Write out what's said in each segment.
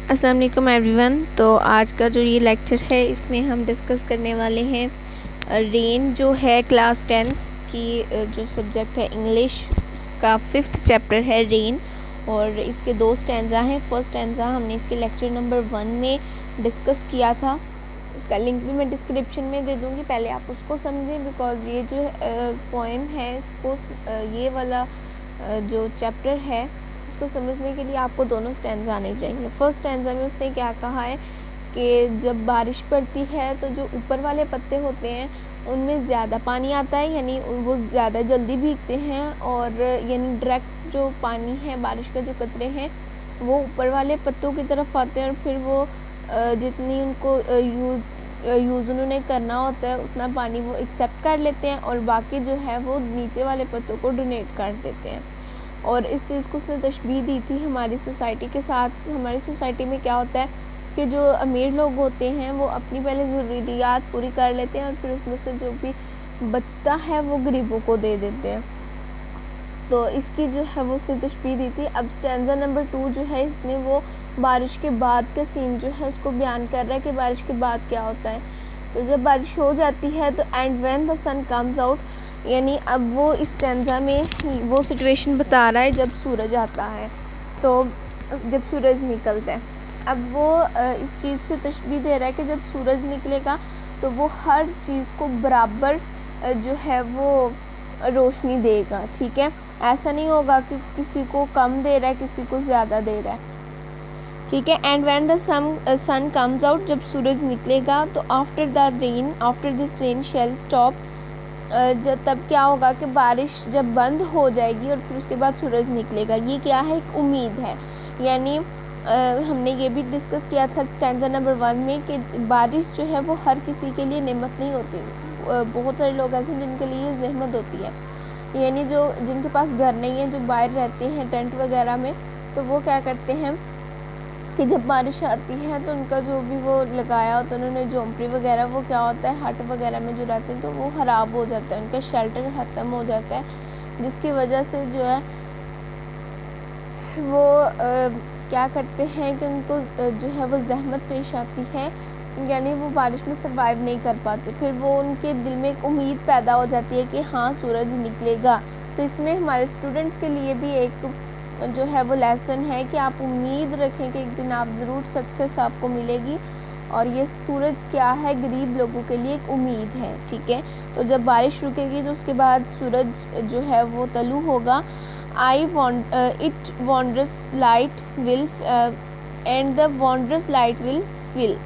अस्सलाम वालेकुम एवरीवन। तो आज का जो ये लेक्चर है इसमें हम डिस्कस करने वाले हैं रेन जो है क्लास 10th की जो सब्जेक्ट है इंग्लिश, उसका 5th चैप्टर है रेन और इसके 2 स्टैंजा हैं। फर्स्ट स्टैंजा हमने इसके लेक्चर नंबर 1 में डिस्कस किया था, उसका लिंक भी मैं डिस्क्रिप्शन में दे दूँगी। पहले आप उसको समझें बिकॉज़ ये जो पोएम है इसको ये वाला जो चैप्टर है इसको समझने के लिए आपको दोनों स्टैंजा आने चाहिए। फर्स्ट स्टैंजा में उसने क्या कहा है कि जब बारिश पड़ती है तो जो ऊपर वाले पत्ते होते हैं उनमें ज़्यादा पानी आता है, यानी वो ज़्यादा जल्दी भीगते हैं और यानी डायरेक्ट जो पानी है, बारिश का जो कतरे हैं वो ऊपर वाले पत्तों की तरफ आते हैं और फिर वो जितनी उनको यूज़ उन्होंने करना होता है उतना पानी वो एक्सेप्ट कर लेते हैं और बाकी जो है वो नीचे वाले पत्तों को डोनेट कर देते हैं। और इस चीज़ को उसने तशबीह दी थी हमारी सोसाइटी के साथ। हमारी सोसाइटी में क्या होता है कि जो अमीर लोग होते हैं वो अपनी पहले ज़रूरियात पूरी कर लेते हैं और फिर उसमें से जो भी बचता है वो गरीबों को दे देते हैं। तो इसकी जो है वो उसने तशबीह दी थी। अब स्टैंजा नंबर 2 जो है इसमें वो बारिश के बाद का सीन जो है उसको बयान कर रहा है कि बारिश के बाद क्या होता है। तो जब बारिश हो जाती है तो and when the sun comes out, यानी अब वो इस स्टैंजा में वो सिचुएशन बता रहा है जब सूरज आता है, तो जब सूरज निकलता है। अब वो इस चीज़ से तशबीह दे रहा है कि जब सूरज निकलेगा तो वो हर चीज़ को बराबर जो है वो रोशनी देगा, ठीक है। ऐसा नहीं होगा कि किसी को कम दे रहा है किसी को ज़्यादा दे रहा है, ठीक है। And when the sun comes out, जब सूरज निकलेगा तो after this rain shall stop, जब तब क्या होगा कि बारिश जब बंद हो जाएगी और फिर उसके बाद सूरज निकलेगा। ये क्या है, एक उम्मीद है। यानी हमने ये भी डिस्कस किया था स्टैंजा नंबर 1 में कि बारिश जो है वो हर किसी के लिए नेमत नहीं होती। बहुत सारे लोग ऐसे हैं जिनके लिए ज़हमत होती है, यानी जो जिनके पास घर नहीं है, जो बाहर रहते हैं टेंट वगैरह में, तो वो क्या करते हैं कि जब बारिश आती है तो उनका जो भी वो लगाया होता है उन्होंने झोंपड़ी वगैरह, वो क्या होता है हट वगैरह में जो रहते हैं तो वो ख़राब हो जाता है, उनका शेल्टर ख़त्म हो जाता है, जिसकी वजह से जो है वो क्या करते हैं कि उनको जो है वो ज़हमत पेश आती है, यानी वो बारिश में सर्वाइव नहीं कर पाते। फिर वो उनके दिल में एक उम्मीद पैदा हो जाती है कि हाँ सूरज निकलेगा। तो इसमें हमारे स्टूडेंट्स के लिए भी एक जो है वो लेसन है कि आप उम्मीद रखें कि एक दिन आप ज़रूर सक्सेस आपको मिलेगी। और ये सूरज क्या है, गरीब लोगों के लिए एक उम्मीद है, ठीक है। तो जब बारिश रुकेगी तो उसके बाद सूरज जो है वो तलू होगा। It wondrous light will end the wondrous light will fill,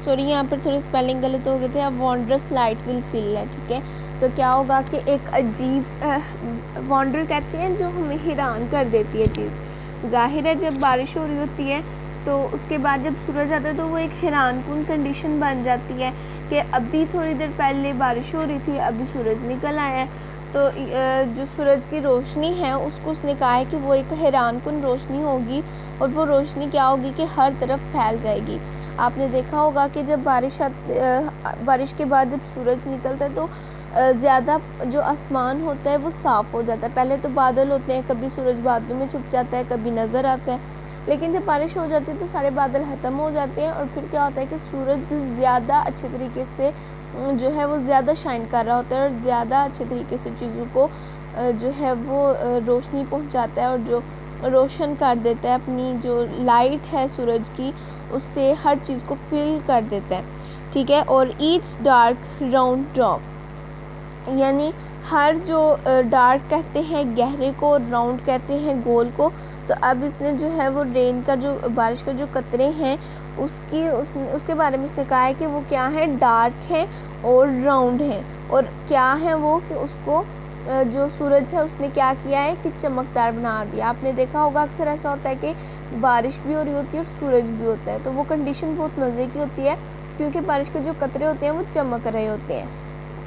sorry यहाँ पर थोड़े स्पेलिंग गलत हो गए थे। अब वॉन्डरस लाइट विल फिल है, ठीक है। तो क्या होगा कि एक अजीब वॉन्डर कहते हैं जो हमें हैरान कर देती है चीज़। ज़ाहिर है जब बारिश हो रही होती है तो उसके बाद जब सूरज आता है तो वो एक हैरानकुन कंडीशन बन जाती है कि अभी थोड़ी देर पहले बारिश हो रही थी, अभी सूरज निकल आया है। तो जो सूरज की रोशनी है उसको उसने कहा है कि वो एक हैरानकुन रोशनी होगी और वो रोशनी क्या होगी कि हर तरफ फैल जाएगी। आपने देखा होगा कि जब बारिश के बाद जब सूरज निकलता है तो ज़्यादा जो आसमान होता है वो साफ़ हो जाता है। पहले तो बादल होते हैं, कभी सूरज बादलों में छुप जाता है, कभी नज़र आता है, लेकिन जब बारिश हो जाती है तो सारे बादल ख़त्म हो जाते हैं और फिर क्या होता है कि सूरज ज़्यादा अच्छे तरीके से जो है वो ज़्यादा शाइन कर रहा होता है और ज़्यादा अच्छे तरीके से चीज़ों को जो है वो रोशनी पहुंचाता है और जो रोशन कर देता है, अपनी जो लाइट है सूरज की उससे हर चीज़ को फिल कर देता है, ठीक है। और ईच डार्क राउंड ड्रॉप, यानी हर जो डार्क कहते हैं गहरे को और राउंड कहते हैं गोल को। तो अब इसने जो है वो रेन का जो बारिश का जो कतरे हैं उसके बारे में इसने कहा है कि वो क्या है, डार्क है और राउंड है। और क्या है वो कि उसको जो सूरज है उसने क्या किया है कि चमकदार बना दिया। आपने देखा होगा अक्सर ऐसा होता है कि बारिश भी हो रही होती है और सूरज भी होता है, तो वो कंडीशन बहुत मज़े की होती है क्योंकि बारिश के जो कतरे होते हैं वो चमक रहे होते हैं।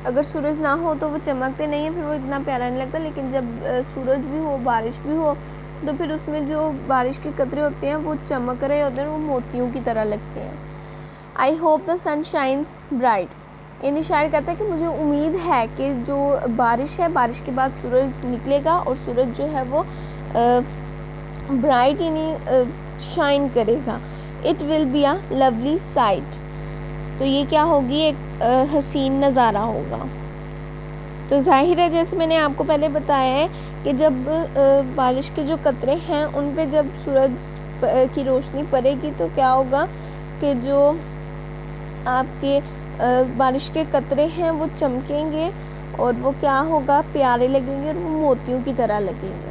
अगर सूरज ना हो तो वो चमकते नहीं हैं, फिर वो इतना प्यारा नहीं लगता। लेकिन जब सूरज भी हो बारिश भी हो तो फिर उसमें जो बारिश के कतरे होते हैं वो चमक रहे होते हैं, वो मोतियों की तरह लगते हैं। I hope the sun shines bright, यानी शायर कहता है कि मुझे उम्मीद है कि जो बारिश है, बारिश के बाद सूरज निकलेगा और सूरज जो है वो ब्राइट यानी शाइन करेगा। It will be a lovely site, तो ये क्या होगी, एक हसीन नज़ारा होगा। तो जाहिर है जैसे मैंने आपको पहले बताया है कि जब बारिश के जो कतरे हैं उन पे जब सूरज की रोशनी पड़ेगी तो क्या होगा कि जो आपके बारिश के कतरे हैं वो चमकेंगे और वो क्या होगा, प्यारे लगेंगे और वो मोतियों की तरह लगेंगे।